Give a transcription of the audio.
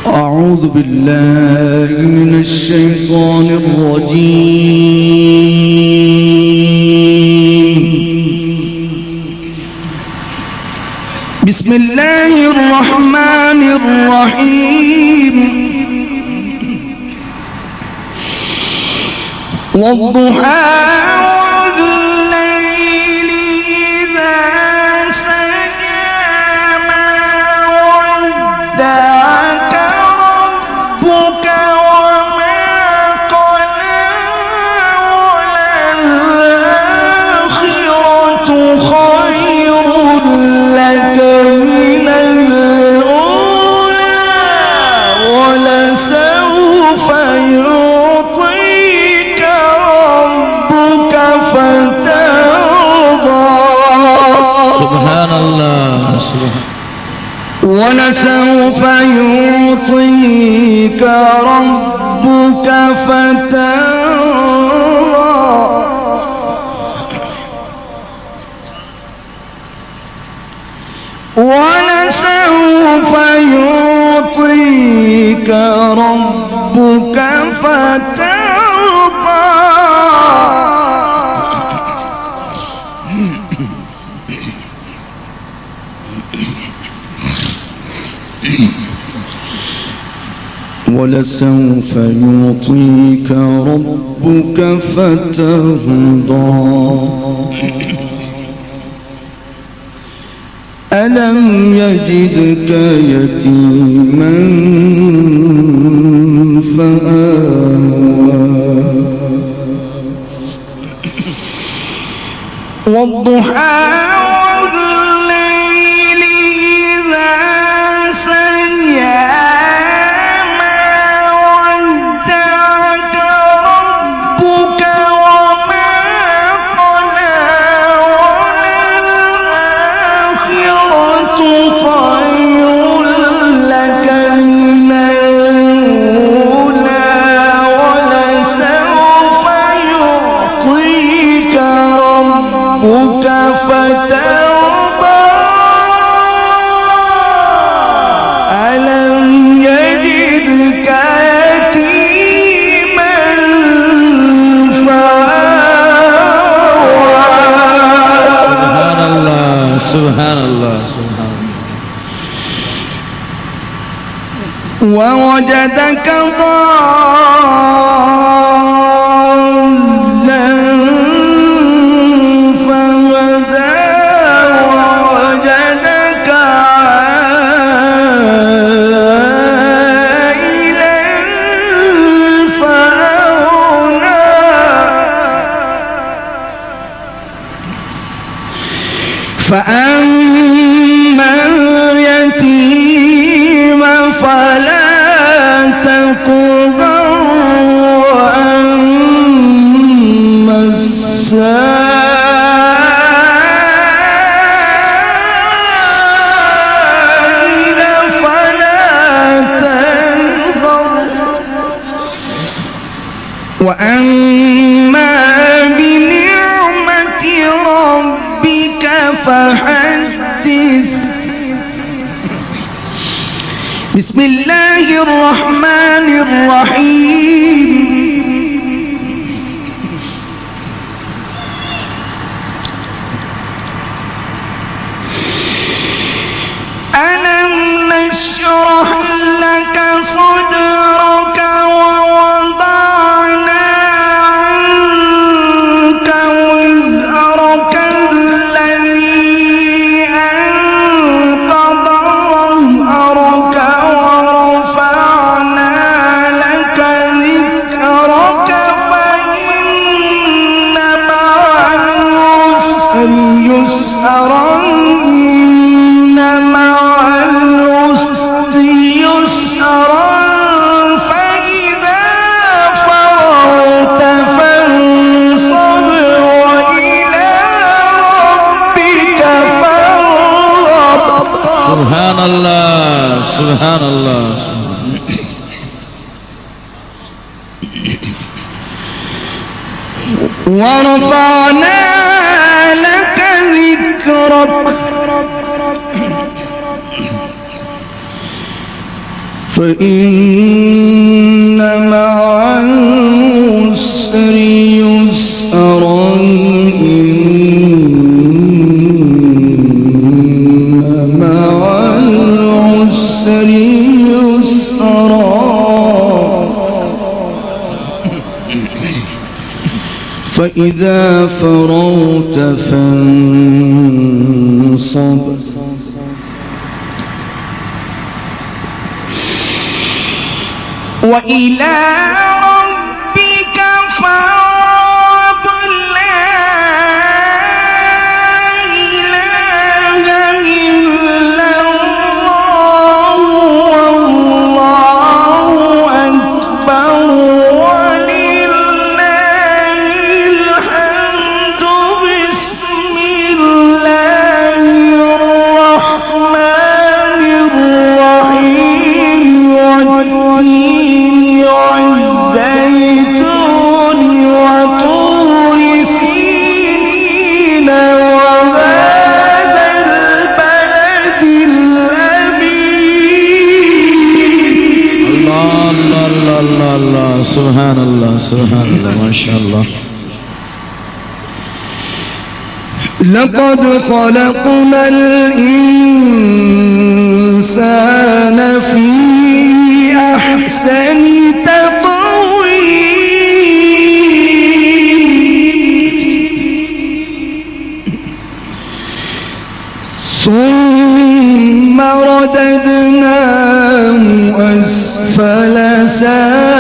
أعوذ بالله من الشيطان الرجيم. بسم الله الرحمن الرحيم. والضحى ولسوف يعطيك ربك فترضى ولسوف يعطيك ربك فترضى ولسوف يعطيك ربك فترضى ألم يجدك يتيما فآوى والضحى سبحان الله سبحان الله. ووجدك ضالا فهدى ووجدك عائلا فأغنى فأما اليتيم فلا تقهر وأما السائل فلا تنهر وأما بنعمة ربك فحدث. بسم الله الرحمن الرحيم. ألم نشرح لك صدرك ووضعنا عنك وزرك الذي أنقض ظهرك ورفعنا لك ذكرك فإن مع العسر يسرا إن مع العسر يسرا فإذا فرغت فانصب وإلى ربك فارغب. سبحان الله سبحان الله. ورفعنا لك ذكرك فإن مع العسر يسرا إن مع العسر يسرا فإذا فرغت فانصب وإلى ربك فارغب لا إله إلا الله والله أكبر ولله الحمد بسم الله الرحمن الرحيم والتين والزيتون وطور سينين وهذا البلد الأمين. الله الله الله الله الله سبحان الله سبحان الله ما شاء الله. لقد خلقنا الإنسان في أحسن تقويم ثم رددناه أسفل سافلين